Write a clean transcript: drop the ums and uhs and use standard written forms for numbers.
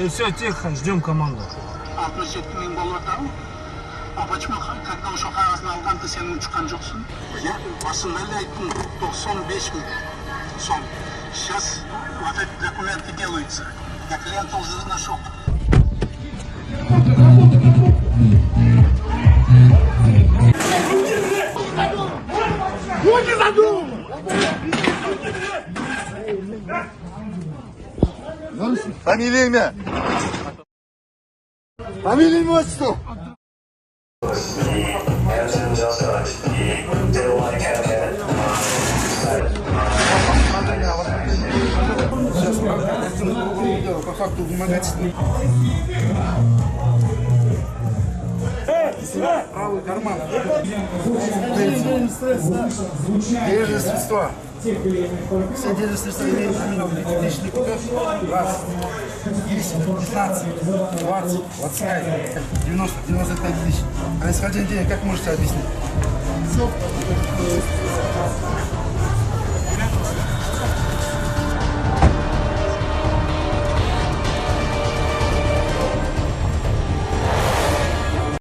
Все, тихо, ждем команду. 67 000 болот ал. А почему, когда ошо кагазын алган, ты сен учкан жоксун? Я басында эле айттым, 95 000 сом. Сейчас вот эти документы делаются. Я клиента уже заношу. Руки задул! Фамилия, имя? Фамилия, имя, отчество? По факту вымогательства. Правый карман. Денежные средства. Все денежные средства имеют номинал личный купеж. Раз, 10, 15, 20, 25, 90, 95 тысяч. Происхождение денег как можете объяснить?